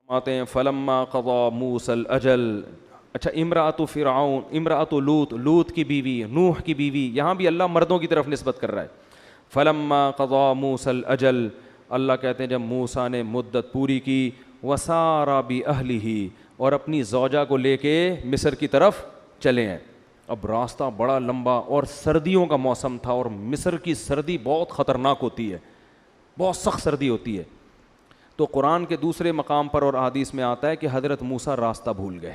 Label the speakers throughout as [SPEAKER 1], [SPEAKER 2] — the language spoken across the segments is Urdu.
[SPEAKER 1] آتے ہیں فلما قضا موسى الاجل. اچھا امرأۃ فرعون، امرأۃ لوط، لوط کی بیوی، نوح کی بیوی، یہاں بھی اللہ مردوں کی طرف نسبت کر رہا ہے. فلما قضا موسى الاجل، اللہ کہتے ہیں جب موسیٰ نے مدت پوری کی، وسار بأہلہ، اور اپنی زوجہ کو لے کے مصر کی طرف چلے ہیں. اب راستہ بڑا لمبا اور سردیوں کا موسم تھا، اور مصر کی سردی بہت خطرناک ہوتی ہے، بہت سخت سردی ہوتی ہے. تو قرآن کے دوسرے مقام پر اور احادیث میں آتا ہے کہ حضرت موسیٰ راستہ بھول گئے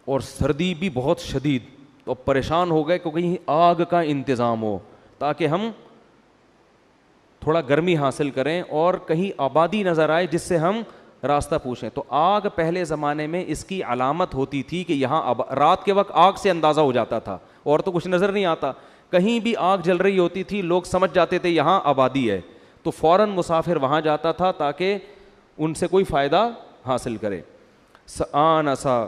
[SPEAKER 1] اور سردی بھی بہت شدید، تو پریشان ہو گئے کہ کہیں آگ کا انتظام ہو تاکہ ہم تھوڑا گرمی حاصل کریں اور کہیں آبادی نظر آئے جس سے ہم راستہ پوچھیں. تو آگ پہلے زمانے میں اس کی علامت ہوتی تھی کہ یہاں رات کے وقت آگ سے اندازہ ہو جاتا تھا، اور تو کچھ نظر نہیں آتا، کہیں بھی آگ جل رہی ہوتی تھی لوگ سمجھ جاتے تھے یہاں آبادی ہے، تو فوراً مسافر وہاں جاتا تھا تاکہ ان سے کوئی فائدہ حاصل کرے. آنسا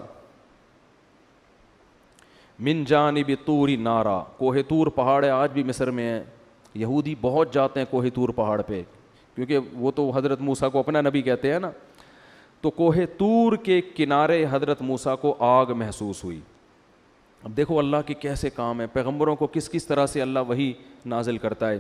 [SPEAKER 1] من جانب طور نارا، کوہ طور پہاڑ ہے، آج بھی مصر میں ہے، یہودی بہت جاتے ہیں کوہ طور پہاڑ پہ کیونکہ وہ تو حضرت موسیٰ کو اپنا نبی کہتے ہیں نا. تو کوہ طور کے کنارے حضرت موسیٰ کو آگ محسوس ہوئی. اب دیکھو اللہ کے کیسے کام ہے، پیغمبروں کو کس کس طرح سے اللہ وحی نازل کرتا ہے.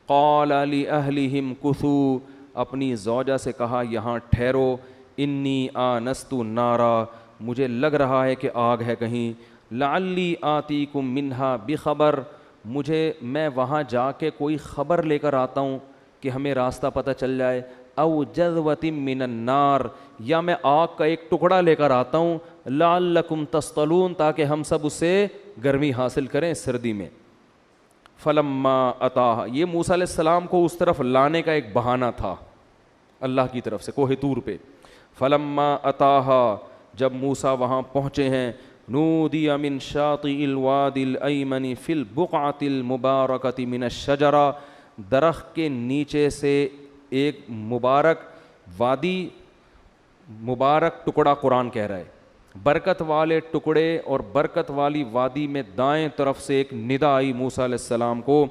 [SPEAKER 1] قال لأہلہم کثوا، اپنی زوجہ سے کہا یہاں ٹھہرو، انی آنست نارا، مجھے لگ رہا ہے کہ آگ ہے کہیں، لعلی آتیکم منہا بخبر، میں وہاں جا کے کوئی خبر لے کر آتا ہوں کہ ہمیں راستہ پتہ چل جائے، او جذوۃ من النار، یا میں آگ کا ایک ٹکڑا لے کر آتا ہوں، لعلکم تصطلون، تاکہ ہم سب اس سے گرمی حاصل کریں سردی میں. فلما اتاہا، یہ موسیٰ علیہ السلام کو اس طرف لانے کا ایک بہانہ تھا اللہ کی طرف سے کوہ طور پہ. فلما اتاہا، جب موسیٰ وہاں پہنچے ہیں، نودی من شاطئ الوادی الایمن فی البقعۃ المبارکۃ من الشجرہ، درخت کے نیچے سے ایک مبارک وادی، مبارک ٹکڑا قرآن کہہ رہا ہے، برکت والے ٹکڑے اور برکت والی وادی میں دائیں طرف سے ایک ندا آئی موسیٰ علیہ السلام کو،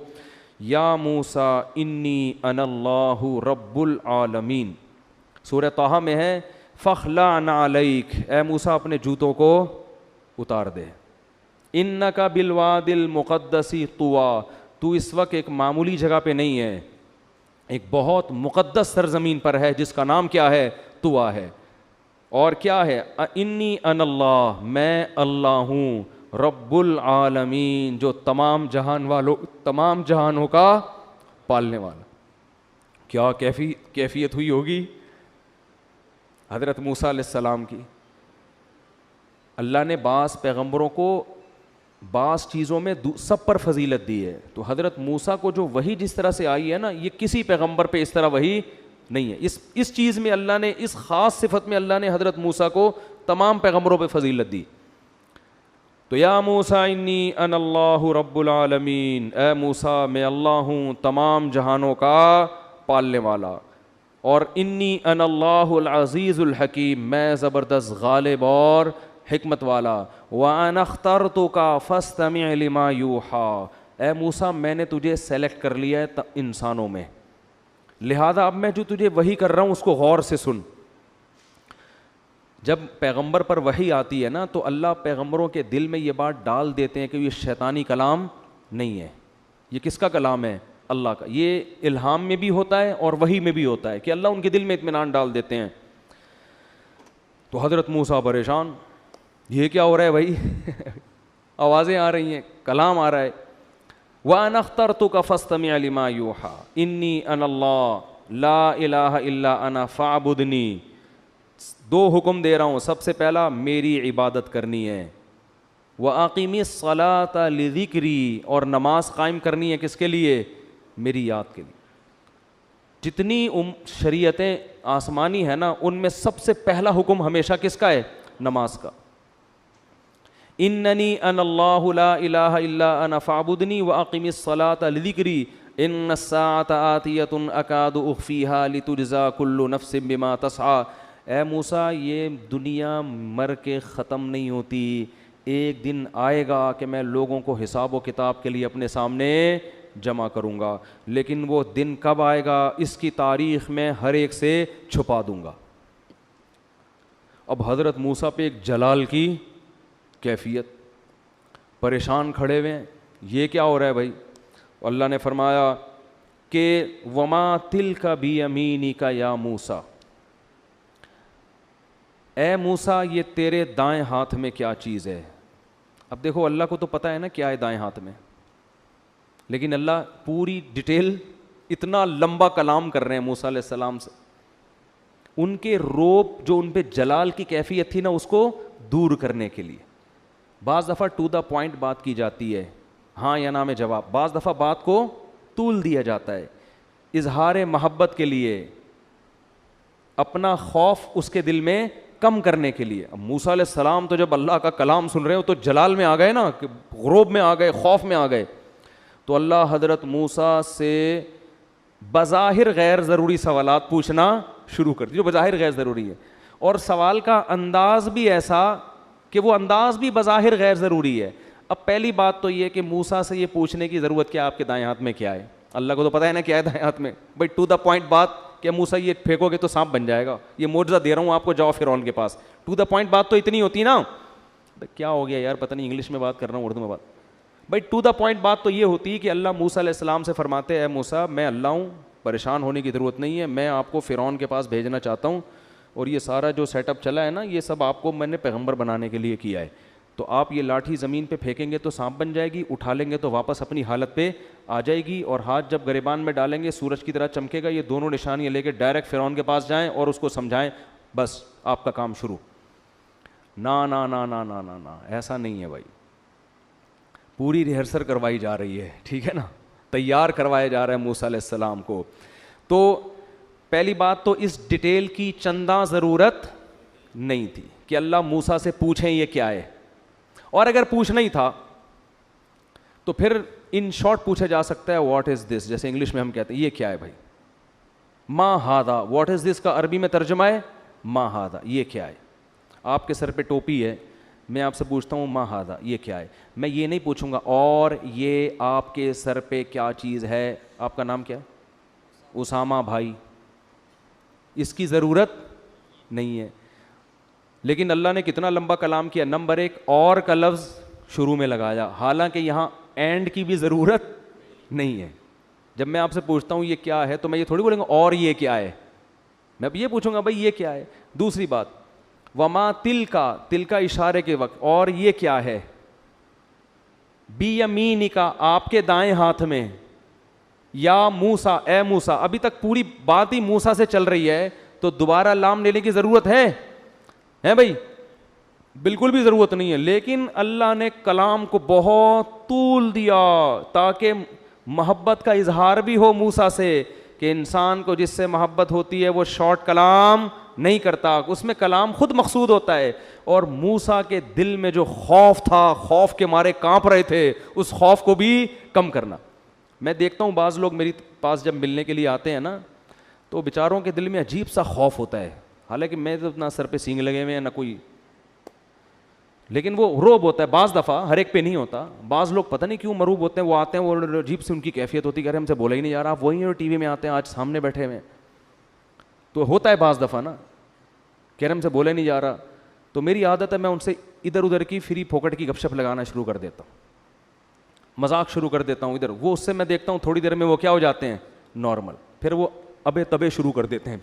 [SPEAKER 1] یا موسیٰ انی انا اللہ رب العالمین. سورہ طٰہٰ میں ہے فاخلع نعلیک، اے موسیٰ اپنے جوتوں کو اتار دے، انک بالوادی المقدس طویٰ، تو اس وقت ایک معمولی جگہ پہ نہیں ہے، ایک بہت مقدس سرزمین پر ہے جس کا نام کیا ہے؟ طویٰ ہے. اور کیا ہے؟ انی انا اللہ، میں اللہ ہوں، رب العالمین، جو تمام جہانوں کا پالنے والا. کیا کیفیت ہوئی ہوگی حضرت موسیٰ علیہ السلام کی. اللہ نے بعض پیغمبروں کو بعض چیزوں میں سب پر فضیلت دی ہے، تو حضرت موسیٰ کو جو وحی جس طرح سے آئی ہے نا، یہ کسی پیغمبر پہ اس طرح وحی نہیں ہے. اس چیز میں اللہ نے، اس خاص صفت میں اللہ نے حضرت موسیٰ کو تمام پیغمبروں پہ فضیلت دی. تو یا موسیٰ انی انا اللہ رب العالمین، اے موسیٰ میں اللہ ہوں تمام جہانوں کا پالنے والا، اور انی انا اللہ العزیز الحکیم، میں زبردست غالب اور حکمت والا. وَأَنَا اخْتَرْتُكَ فَاسْتَمِعْ لِمَا يُوحَىٰ، اے موسیٰ میں نے تجھے سلیکٹ کر لیا ہے انسانوں میں، لہذا اب میں جو تجھے وحی کر رہا ہوں اس کو غور سے سن. جب پیغمبر پر وحی آتی ہے نا تو اللہ پیغمبروں کے دل میں یہ بات ڈال دیتے ہیں کہ یہ شیطانی کلام نہیں ہے، یہ کس کا کلام ہے؟ اللہ کا. یہ الہام میں بھی ہوتا ہے اور وحی میں بھی ہوتا ہے کہ اللہ ان کے دل میں اطمینان ڈال دیتے ہیں. تو حضرت موسیٰ پریشان، یہ کیا ہو رہا ہے بھائی آوازیں آ رہی ہیں، کلام آ رہا ہے. وَأَنَا اخْتَرْتُكَ فَاسْتَمِعْ لِمَا يُوحَىٰ إِنِّي أَنَا اللَّهُ لَا إِلَٰهَ إِلَّا أَنَا فَاعْبُدْنِي. دو حکم دے رہا ہوں، سب سے پہلا میری عبادت کرنی ہے، وَأَقِمِ الصَّلَاةَ لِذِكْرِي، اور نماز قائم کرنی ہے کس کے لیے؟ میری یاد کے لیے. جتنی شریعتیں آسمانی ہیں نا ان میں سب سے پہلا حکم ہمیشہ کس کا ہے؟ نماز کا. اننی انا اللہ لا الہ الا انا فاعبدنی واقم الصلاۃ لذکری ان الساعۃ آتیۃ اکاد اخفیہا لتجزا کل نفس بما تسعی. اے موسیٰ یہ دنیا مر کے ختم نہیں ہوتی، ایک دن آئے گا کہ میں لوگوں کو حساب و کتاب کے لیے اپنے سامنے جمع کروں گا، لیکن وہ دن کب آئے گا اس کی تاریخ میں ہر ایک سے چھپا دوں گا. اب حضرت موسیٰ پہ ایک جلال کی کیفیت, پریشان کھڑے ہوئے ہیں, یہ کیا ہو رہا ہے بھائی؟ اللہ نے فرمایا کہ وما تلک بیمینک یا موسیٰ, اے موسیٰ یہ تیرے دائیں ہاتھ میں کیا چیز ہے. اب دیکھو اللہ کو تو پتہ ہے نا کیا ہے دائیں ہاتھ میں, لیکن اللہ پوری ڈیٹیل, اتنا لمبا کلام کر رہے ہیں موسیٰ علیہ السلام سے. ان کے روب جو ان پہ جلال کی کیفیت تھی نا, اس کو دور کرنے کے لیے بعض دفعہ ٹو دا پوائنٹ بات کی جاتی ہے, ہاں یا نا میں جواب. بعض دفعہ بات کو طول دیا جاتا ہے اظہار محبت کے لیے, اپنا خوف اس کے دل میں کم کرنے کے لیے. اب موسیٰ علیہ السلام تو جب اللہ کا کلام سن رہے ہو تو جلال میں آ گئے نا, غروب میں آ گئے, خوف میں آ گئے. تو اللہ حضرت موسیٰ سے بظاہر غیر ضروری سوالات پوچھنا شروع کر دی, جو بظاہر غیر ضروری ہے, اور سوال کا انداز بھی ایسا کہ وہ انداز بھی بظاہر غیر ضروری ہے. اب پہلی بات تو یہ کہ موسیٰ سے یہ پوچھنے کی ضرورت کیا, آپ کے دائیں ہاتھ میں کیا ہے؟ اللہ کو تو پتہ ہے نا کیا ہے دائیں ہاتھ میں. بھائی ٹو دا پوائنٹ بات کہ موسیٰ یہ پھینکو گے تو سانپ بن جائے گا, یہ معجزہ دے رہا ہوں آپ کو, جاؤ فرعون کے پاس. ٹو دا پوائنٹ بات تو اتنی ہوتی نا. کیا ہو گیا یار, پتہ نہیں انگلش میں بات کر رہا ہوں اردو میں بات. بھائی ٹو دا پوائنٹ بات تو یہ ہوتی کہ اللہ موسیٰ علیہ السلام سے فرماتے ہیں, موسیٰ میں اللہ ہوں, پریشان ہونے کی ضرورت نہیں ہے, میں آپ کو فرعون کے پاس بھیجنا چاہتا ہوں, اور یہ سارا جو سیٹ اپ چلا ہے نا, یہ سب آپ کو میں نے پیغمبر بنانے کے لیے کیا ہے. تو آپ یہ لاٹھی زمین پہ پھینکیں گے تو سانپ بن جائے گی, اٹھا لیں گے تو واپس اپنی حالت پہ آ جائے گی, اور ہاتھ جب گریبان میں ڈالیں گے سورج کی طرح چمکے گا. یہ دونوں نشانیاں لے کے ڈائریکٹ فرعون کے پاس جائیں اور اس کو سمجھائیں, بس آپ کا کام شروع. نا نا نا نا نا نا نا, ایسا نہیں ہے بھائی. پوری ریہرسل کروائی جا رہی ہے, ٹھیک ہے نا, تیار کروایا جا رہا ہے موسیٰ علیہ السلام کو. تو پہلی بات تو اس ڈیٹیل کی چندہ ضرورت نہیں تھی کہ اللہ موسیٰ سے پوچھیں یہ کیا ہے, اور اگر پوچھنا ہی تھا تو پھر ان شارٹ پوچھا جا سکتا ہے واٹ از دس, جیسے انگلش میں ہم کہتے ہیں یہ کیا ہے بھائی. ما ہادا, واٹ از دس کا عربی میں ترجمہ ہے ما ہادا, یہ کیا ہے. آپ کے سر پہ ٹوپی ہے, میں آپ سے پوچھتا ہوں ما ہادا یہ کیا ہے. میں یہ نہیں پوچھوں گا اور یہ آپ کے سر پہ کیا چیز ہے, آپ کا نام کیا ہے؟ اسامہ بھائی. اس کی ضرورت نہیں ہے. لیکن اللہ نے کتنا لمبا کلام کیا. نمبر ایک, اور کا لفظ شروع میں لگایا, حالانکہ یہاں اینڈ کی بھی ضرورت نہیں ہے. جب میں آپ سے پوچھتا ہوں یہ کیا ہے تو میں یہ تھوڑی بولوں گا اور یہ کیا ہے, میں اب یہ پوچھوں گا بھائی یہ کیا ہے. دوسری بات, وما تل کا اشارے کے وقت, اور یہ کیا ہے. بیمینک, آپ کے دائیں ہاتھ میں. یا موسیٰ, اے موسیٰ. ابھی تک پوری بات ہی موسیٰ سے چل رہی ہے, تو دوبارہ لام لینے کی ضرورت ہے بھائی؟ بالکل بھی ضرورت نہیں ہے. لیکن اللہ نے کلام کو بہت طول دیا تاکہ محبت کا اظہار بھی ہو موسیٰ سے, کہ انسان کو جس سے محبت ہوتی ہے وہ شارٹ کلام نہیں کرتا, اس میں کلام خود مقصود ہوتا ہے. اور موسیٰ کے دل میں جو خوف تھا, خوف کے مارے کانپ رہے تھے, اس خوف کو بھی کم کرنا. میں دیکھتا ہوں بعض لوگ میری پاس جب ملنے کے لیے آتے ہیں نا, تو بیچاروں کے دل میں عجیب سا خوف ہوتا ہے. حالانکہ میں تو اتنا سر پہ سینگ لگے ہوئے ہیں نہ کوئی, لیکن وہ روب ہوتا ہے. بعض دفعہ, ہر ایک پہ نہیں ہوتا, بعض لوگ پتہ نہیں کیوں مروب ہوتے ہیں, وہ آتے ہیں وہ عجیب سے ان کی کیفیت ہوتی ہے کہ ہم سے بولا ہی نہیں جا رہا, آپ وہی ہیں ٹی وی میں آتے ہیں آج سامنے بیٹھے ہوئے. تو ہوتا ہے بعض دفعہ نا کہ ہم سے بولا نہیں جا رہا, تو میری عادت ہے میں ان سے ادھر ادھر کی فری پھوکٹ کی گپ شپ لگانا شروع کر دیتا ہوں, مذاق شروع کر دیتا ہوں ادھر. وہ اس سے میں دیکھتا ہوں تھوڑی دیر میں وہ کیا ہو جاتے ہیں, نارمل. پھر وہ ابے تبے شروع کر دیتے ہیں.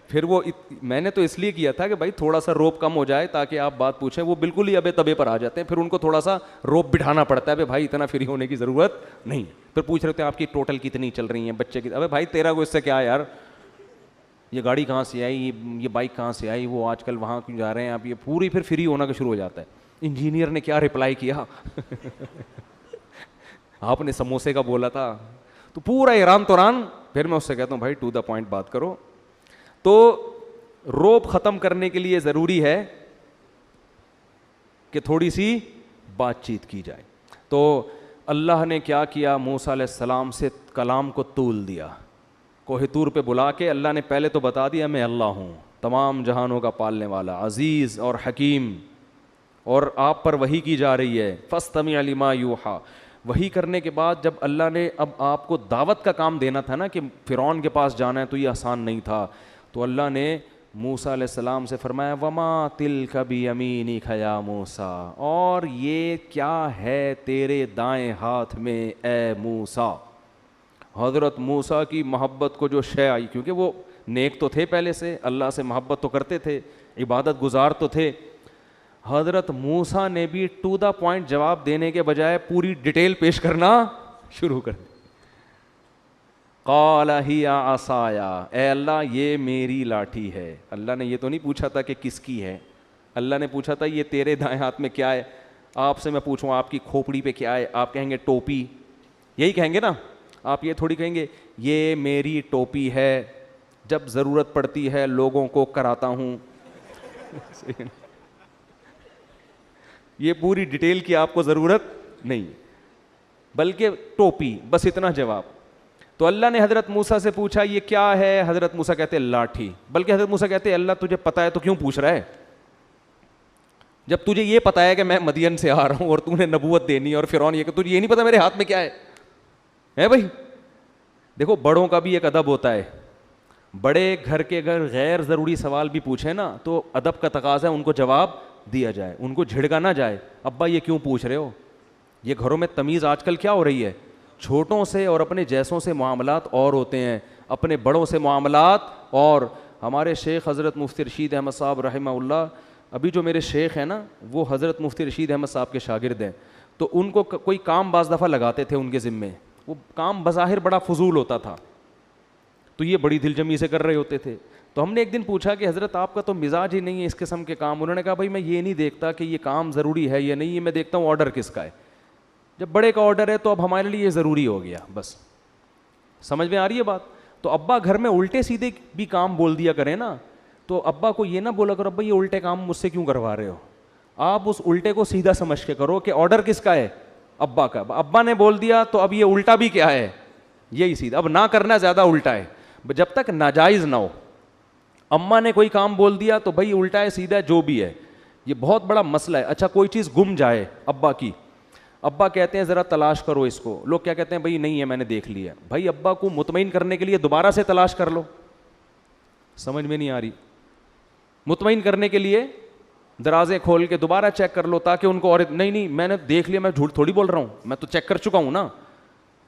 [SPEAKER 1] پھر وہ میں نے تو اس لیے کیا تھا کہ بھائی تھوڑا سا روپ کم ہو جائے تاکہ آپ بات پوچھیں. وہ بالکل ہی ابے تبے پر آ جاتے ہیں, پھر ان کو تھوڑا سا روپ بٹھانا پڑتا ہے. بھائی اتنا فری ہونے کی ضرورت نہیں. پھر پوچھ رہے تھے آپ کی ٹوٹل کتنی چل رہی ہیں, بچے کی. ابے بھائی تیرا کو اس سے کیا ہے یار, یہ گاڑی کہاں سے آئی, یہ بائک کہاں سے آئی, وہ آج کل وہاں کیوں جا رہے ہیں آپ, یہ پوری پھر فری ہونا کا شروع ہو جاتا ہے. انجینئر نے کیا رپلائی کیا, آپ نے سموسے کا بولا تھا, تو پورا ایران توران. پھر میں اس سے کہتا ہوں بھائی ٹو دا پوائنٹ بات کرو. تو روب ختم کرنے کے لیے ضروری ہے کہ تھوڑی سی بات چیت کی جائے. تو اللہ نے کیا کیا, موسیٰ علیہ السلام سے کلام کو طول دیا. کوہ طور پہ بلا کے اللہ نے پہلے تو بتا دیا میں اللہ ہوں, تمام جہانوں کا پالنے والا, عزیز اور حکیم, اور آپ پر وحی کی جا رہی ہے. فاستمع لما یوحیٰ. وحی کرنے کے بعد جب اللہ نے اب آپ کو دعوت کا کام دینا تھا نا, کہ فرعون کے پاس جانا ہے, تو یہ آسان نہیں تھا. تو اللہ نے موسیٰ علیہ السلام سے فرمایا وما تلک بیمینک یا موسیٰ، اور یہ کیا ہے تیرے دائیں ہاتھ میں اے موسیٰ۔ حضرت موسیٰ کی محبت کو جو شے آئی، کیونکہ وہ نیک تو تھے پہلے سے، اللہ سے محبت تو کرتے تھے، عبادت گزار تو تھے، حضرت موسیٰ نے بھی ٹو دا پوائنٹ جواب دینے کے بجائے پوری ڈیٹیل پیش کرنا شروع کر دی۔ قال ہی عصایا، اے اللہ یہ میری لاٹھی ہے۔ اللہ نے یہ تو نہیں پوچھا تھا کہ کس کی ہے، اللہ نے پوچھا تھا یہ تیرے دائیں ہاتھ میں کیا ہے۔ آپ سے میں پوچھوں آپ کی کھوپڑی پہ کیا ہے، آپ کہیں گے ٹوپی، یہی کہیں گے نا، آپ یہ تھوڑی کہیں گے یہ میری ٹوپی ہے، جب ضرورت پڑتی ہے لوگوں کو کراتا ہوں۔ یہ پوری ڈیٹیل کی آپ کو ضرورت نہیں، بلکہ ٹوپی، بس اتنا جواب۔ تو اللہ نے حضرت موسیٰ سے پوچھا یہ کیا ہے، حضرت موسیٰ کہتے ہیں لاٹھی، بلکہ حضرت موسیٰ کہتے ہیں اللہ تجھے پتا ہے تو کیوں پوچھ رہا ہے، جب تجھے یہ پتا ہے کہ میں مدین سے آ رہا ہوں اور تو نے نبوت دینی، اور فرعون یہ کہ تجھے یہ نہیں پتا میرے ہاتھ میں کیا ہے بھائی۔ دیکھو بڑوں کا بھی ایک ادب ہوتا ہے، بڑے گھر کے اگر غیر ضروری سوال بھی پوچھیں نا تو ادب کا تقاضا ہے ان کو جواب دیا جائے، ان کو جھڑکا نہ جائے، ابا یہ کیوں پوچھ رہے ہو۔ یہ گھروں میں تمیز آج کل کیا ہو رہی ہے، چھوٹوں سے اور اپنے جیسوں سے معاملات اور ہوتے ہیں، اپنے بڑوں سے معاملات اور۔ ہمارے شیخ حضرت مفتی رشید احمد صاحب رحمہ اللہ، ابھی جو میرے شیخ ہیں نا وہ حضرت مفتی رشید احمد صاحب کے شاگرد ہیں، تو ان کو کوئی کام بعض دفعہ لگاتے تھے ان کے ذمے، وہ کام بظاہر بڑا فضول ہوتا تھا تو یہ بڑی دل جمی سے کر رہے ہوتے تھے۔ تو ہم نے ایک دن پوچھا کہ حضرت آپ کا تو مزاج ہی نہیں ہے اس قسم کے کام۔ انہوں نے کہا بھائی میں یہ نہیں دیکھتا کہ یہ کام ضروری ہے یا نہیں، یہ میں دیکھتا ہوں آرڈر کس کا ہے، جب بڑے کا آرڈر ہے تو اب ہمارے لیے یہ ضروری ہو گیا، بس۔ سمجھ میں آ رہی ہے بات؟ تو ابا گھر میں الٹے سیدھے بھی کام بول دیا کریں نا، تو ابا کو یہ نہ بولا کرو ابا یہ الٹے کام مجھ سے کیوں کروا رہے ہو، آپ اس الٹے کو سیدھا سمجھ کے کرو کہ آرڈر کس کا ہے، ابا کا۔ ابا نے بول دیا تو اب یہ الٹا بھی کیا ہے، یہی سیدھا، اب نہ کرنا زیادہ الٹا ہے، جب تک ناجائز نہ ہو۔ اماں نے کوئی کام بول دیا تو بھائی الٹا ہے سیدھا ہے جو بھی ہے، یہ بہت بڑا مسئلہ ہے۔ اچھا کوئی چیز گم جائے ابا کی، ابا کہتے ہیں ذرا تلاش کرو اس کو، لوگ کیا کہتے ہیں بھائی نہیں ہے میں نے دیکھ لیا، بھائی ابا کو مطمئن کرنے کے لیے دوبارہ سے تلاش کر لو، سمجھ میں نہیں آ رہی، مطمئن کرنے کے لیے درازیں کھول کے دوبارہ چیک کر لو تاکہ ان کو، اور نہیں میں نے دیکھ لیا، میں جھوٹ تھوڑی بول رہا ہوں، میں تو چیک کر چکا ہوں نا۔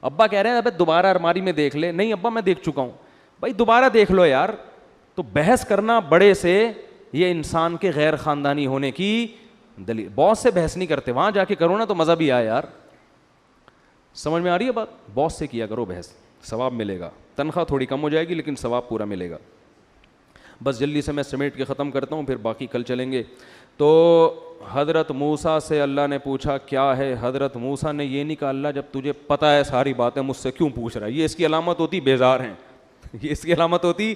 [SPEAKER 1] ابا کہہ رہے ہیں ابے دوبارہ الماری میں دیکھ لے، نہیں ابا میں دیکھ چکا ہوں، بھائی دوبارہ دیکھ لو یار۔ تو بحث کرنا بڑے سے یہ انسان کے غیر خاندانی ہونے کی دلیل، باس سے بحث نہیں کرتے، وہاں جا کے کرو نا تو مزہ بھی آئے یار، سمجھ میں آ رہی ہے بات؟ باس سے کیا کرو بحث، ثواب ملے گا، تنخواہ تھوڑی کم ہو جائے گی لیکن ثواب پورا ملے گا۔ بس جلدی سے میں سمیٹ کے ختم کرتا ہوں، پھر باقی کل چلیں گے۔ تو حضرت موسیٰ سے اللہ نے پوچھا کیا ہے، حضرت موسیٰ نے یہ نہیں کہا اللہ جب تجھے پتہ ہے ساری باتیں مجھ سے کیوں پوچھ رہا ہے، یہ اس کی علامت ہوتی بیزار ہیں، یہ اس کی علامت ہوتی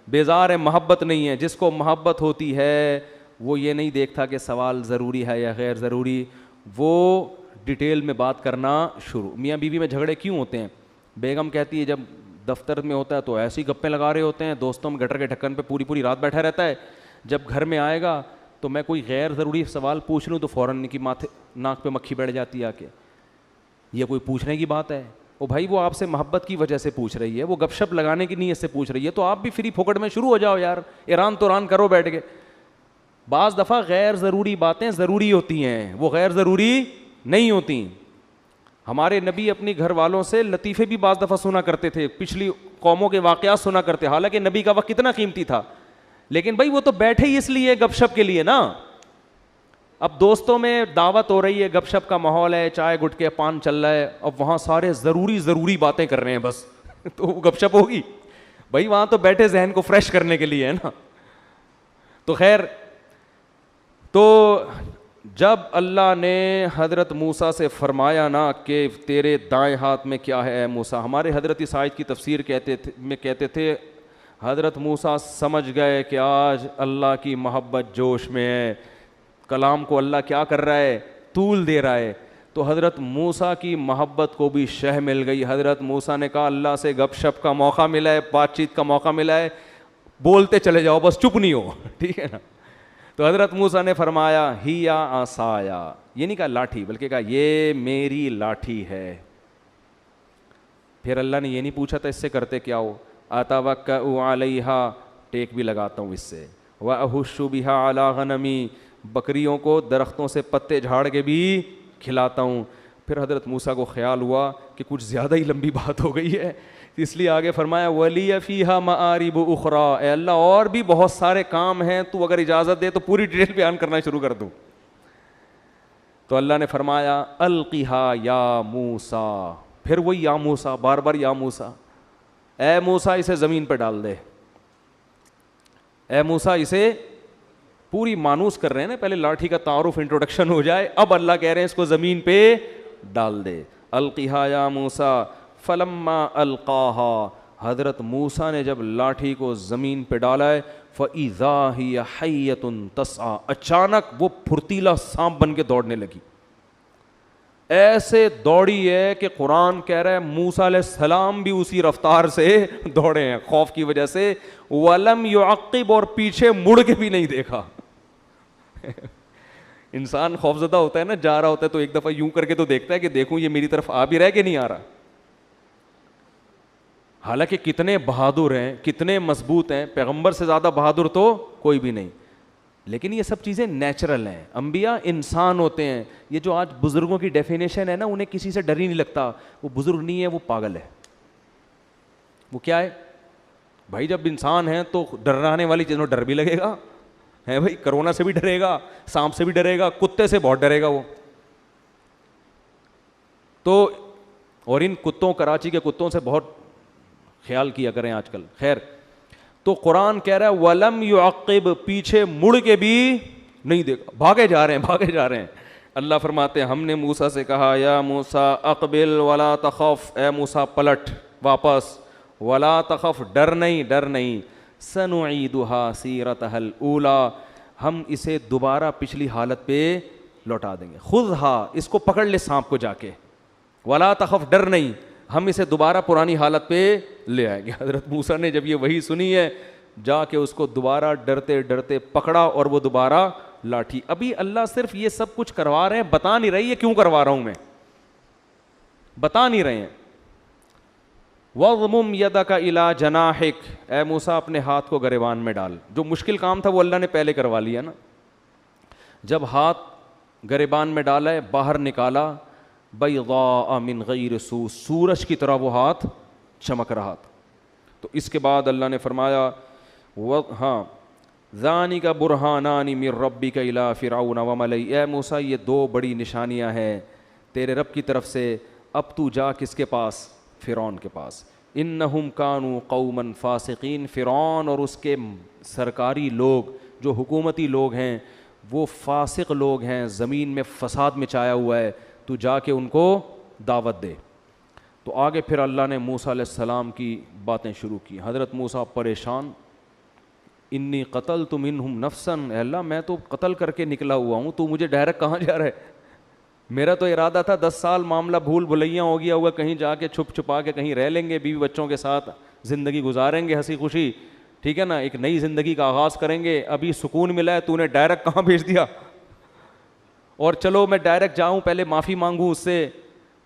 [SPEAKER 1] بیزار ہے، محبت نہیں ہے۔ جس کو محبت ہوتی ہے وہ یہ نہیں دیکھتا کہ سوال ضروری ہے یا غیر ضروری، وہ ڈیٹیل میں بات کرنا شروع۔ میاں بیوی میں جھگڑے کیوں ہوتے ہیں؟ بیگم کہتی ہے جب دفتر میں ہوتا ہے تو ایسی گپیں لگا رہے ہوتے ہیں، دوستوں میں گٹر کے ڈھکن پہ پوری پوری رات بیٹھا رہتا ہے، جب گھر میں آئے گا تو میں کوئی غیر ضروری سوال پوچھ لوں تو فوراً کی ماتھے ناک پہ مکھی بیٹھ جاتی ہے آ کے، یہ کوئی پوچھنے کی بات ہے؟ او بھائی وہ آپ سے محبت کی وجہ سے پوچھ رہی ہے، وہ گپ شپ لگانے کی نیت سے پوچھ رہی ہے، تو آپ بھی فری پھوکٹ میں شروع ہو جاؤ یار، ایران توران کرو بیٹھ کے۔ بعض دفعہ غیر ضروری باتیں ضروری ہوتی ہیں، وہ غیر ضروری نہیں ہوتی۔ ہمارے نبی اپنی گھر والوں سے لطیفے بھی بعض دفعہ سنا کرتے تھے، پچھلی قوموں کے واقعات سنا کرتے، حالانکہ نبی کا وقت کتنا قیمتی تھا، لیکن بھائی وہ تو بیٹھے ہی اس لیے گپ شپ کے لیے نا۔ اب دوستوں میں دعوت ہو رہی ہے، گپ شپ کا ماحول ہے، چائے گٹکے پان چل رہا ہے، اب وہاں سارے ضروری باتیں کر رہے ہیں بس تو وہ گپ شپ ہوگی؟ بھائی وہاں تو بیٹھے ذہن کو فریش کرنے کے لیے ہے نا۔ تو خیر، تو جب اللہ نے حضرت موسیٰ سے فرمایا نا کہ تیرے دائیں ہاتھ میں کیا ہے اے موسیٰ، ہمارے حضرت اس آیت کی تفسیر کہتے تھے حضرت موسیٰ سمجھ گئے کہ آج اللہ کی محبت جوش میں ہے، کلام کو اللہ کیا کر رہا ہے، طول دے رہا ہے۔ تو حضرت موسیٰ کی محبت کو بھی شہ مل گئی۔ حضرت موسیٰ نے کہا اللہ سے گپ شپ کا موقع ملا ہے، بات چیت کا موقع ملا ہے، بولتے چلے جاؤ بس چپ نہیں ہو، ٹھیک ہے نا۔ تو حضرت موسیٰ نے فرمایا ہی عصایا، یہ نہیں کہا لاٹھی بلکہ کہا یہ میری لاٹھی ہے۔ پھر اللہ نے یہ نہیں پوچھا تھا اس سے کرتے کیا ہو، اتوکئ علیہا، ٹیک بھی لگاتا ہوں اس سے. وَأَهُشُّ بِهَا عَلَىٰ غَنَمِي, بکریوں کو درختوں سے پتے جھاڑ کے بھی کھلاتا ہوں. پھر حضرت موسیٰ کو خیال ہوا کہ کچھ زیادہ ہی لمبی بات ہو گئی ہے, اس لیے آگے فرمایا وَلِيَ فِيهَا مَآرِبُ أُخْرَىٰ, اے اللہ اور بھی بہت سارے کام ہیں, تو اگر اجازت دے تو پوری ڈیٹیل بیان کرنا شروع کر دوں. تو اللہ نے فرمایا القِھَا یا موسیٰ, پھر وہی یا موسیٰ, بار بار یا موسیٰ, اے موسیٰ اسے زمین پہ ڈال دے. اے موسیٰ اسے پوری مانوس کر رہے ہیں نا, پہلے لاٹھی کا تعارف انٹروڈکشن ہو جائے, اب اللہ کہہ رہے ہیں اس کو زمین پہ ڈال دے. القِھَا یا موسیٰ فلما القاہا, حضرت موسیٰ نے جب لاٹھی کو زمین پہ ڈالا ہے, فَإِذَا هِيَ حَيَّةٌ تَسْعَىٰ, اچانک وہ پھرتیلا سانپ بن کے دوڑنے لگی. ایسے دوڑی ہے کہ قرآن کہہ رہا ہے موسیٰ علیہ السلام بھی اسی رفتار سے دوڑے ہیں خوف کی وجہ سے. وَلَمْ يُعَقِّبْ, اور پیچھے مڑ کے بھی نہیں دیکھا. انسان خوفزدہ ہوتا ہے نا, جا رہا ہوتا ہے تو ایک دفعہ یوں کر کے تو دیکھتا ہے کہ دیکھوں یہ میری طرف آ بھی رہا ہے کہ نہیں آ رہا. حالانکہ کتنے بہادر ہیں, کتنے مضبوط ہیں, پیغمبر سے زیادہ بہادر تو کوئی بھی نہیں, لیکن یہ سب چیزیں نیچرل ہیں. انبیاء انسان ہوتے ہیں. یہ جو آج بزرگوں کی ڈیفینیشن ہے نا, انہیں کسی سے ڈر ہی نہیں لگتا. وہ بزرگ نہیں ہے, وہ پاگل ہے. وہ کیا ہے بھائی, جب انسان ہے تو ڈرانے والی چیزوں ڈر بھی لگے گا, ہے بھائی, کرونا سے بھی ڈرے گا, سانپ سے بھی ڈرے گا, کتے سے بہت ڈرے گا وہ. تو اور ان کتوں, کراچی کے کتوں سے بہت خیال کیا کریں آج کل. خیر, تو قرآن کہہ رہا ہے وَلَمْ يُعَقِّبْ, پیچھے مڑ کے بھی نہیں دیکھا, بھاگے جا رہے ہیں, بھاگے جا رہے ہیں. اللہ فرماتے ہیں ہم نے موسیٰ سے کہا یا موسیٰ اقبل ولا تخف, اے موسیٰ پلٹ واپس, ولا تخف, ڈر نہیں, ڈر نہیں, سنعیدها سیرتها الاولیٰ, ہم اسے دوبارہ پچھلی حالت پہ لوٹا دیں گے. خذها, اس کو پکڑ لے سانپ کو جا کے, ولا تخف, ڈر نہیں, ہم اسے دوبارہ پرانی حالت پہ لے آئیں گے. حضرت موسیٰ نے جب یہ وحی سنی ہے, جا کے اس کو دوبارہ ڈرتے ڈرتے پکڑا اور وہ دوبارہ لاٹھی. ابھی اللہ صرف یہ سب کچھ کروا رہے ہیں, بتا نہیں رہی ہے کیوں کروا رہا ہوں میں, بتا نہیں رہے ہیں. وَضْمُمْ يَدَكَ إِلَىٰ جَنَاحِكَ, اے موسیٰ اپنے ہاتھ کو گریبان میں ڈال. جو مشکل کام تھا وہ اللہ نے پہلے کروا لیا نا. جب ہاتھ گریبان میں ڈالا ہے, باہر نکالا, بیضاء من غیر سوء, سورج کی طرح وہ ہاتھ چمک رہا تھا. تو اس کے بعد اللہ نے فرمایا ہاں ذَانِكَ بُرْهَانَانِ مِن رَبِّكَ إِلَىٰ فِرْعَوْنَ وَمَلَئِهِ, اے موسیٰ یہ دو بڑی نشانیاں ہیں تیرے رب کی طرف سے. اب تو جا کس کے پاس, فرعون کے پاس. اِنَّهُمْ كَانُوا قَوْمًا فَاسِقِينَ, فرعون اور اس کے سرکاری لوگ جو حکومتی لوگ ہیں وہ فاسق لوگ ہیں, زمین میں فساد مچایا ہوا ہے, تو جا کے ان کو دعوت دے. تو آگے پھر اللہ نے موسیٰ علیہ السلام کی باتیں شروع کی. حضرت موسیٰ پریشان, انی قتلت منہم نفسا, اے اللہ میں تو قتل کر کے نکلا ہوا ہوں, تو مجھے ڈائریکٹ کہاں جا رہا ہے. میرا تو ارادہ تھا 10 سال معاملہ بھول بھلیاں ہو گیا ہوگا, کہیں جا کے چھپ چھپا کے کہیں رہ لیں گے, بیوی بچوں کے ساتھ زندگی گزاریں گے ہنسی خوشی, ٹھیک ہے نا, ایک نئی زندگی کا آغاز کریں گے. ابھی سکون ملا ہے, تو نے ڈائریکٹ کہاں بھیج دیا. اور چلو میں ڈائریکٹ جاؤں, پہلے معافی مانگوں اس سے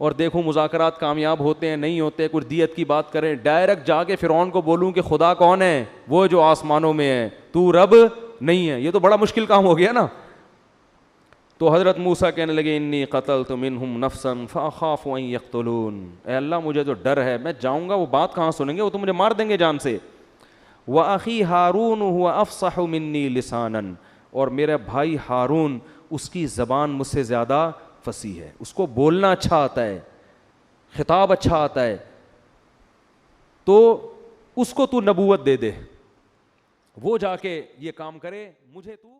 [SPEAKER 1] اور دیکھوں مذاکرات کامیاب ہوتے ہیں نہیں ہوتے, کچھ دیت کی بات کریں. ڈائریکٹ جا کے فرعون کو بولوں کہ خدا کون ہے, وہ جو آسمانوں میں ہے, تو رب نہیں ہے. یہ تو بڑا مشکل کام ہو گیا نا. تو حضرت موسیٰ کہنے لگے انی قتلت منہم نفسا فاخاف ان یقتلون, اے اللہ مجھے تو ڈر ہے, میں جاؤں گا وہ بات کہاں سنیں گے, وہ تو مجھے مار دیں گے جان سے. وَأَخِي ہارون هُوَ أَفْصَحُ مِنِّي لِسَانًا, اور میرا بھائی ہارون اس کی زبان مجھ سے زیادہ فصیح ہے, اس کو بولنا اچھا آتا ہے, خطاب اچھا آتا ہے, تو اس کو تو نبوت دے دے, وہ جا کے یہ کام کرے, مجھے تو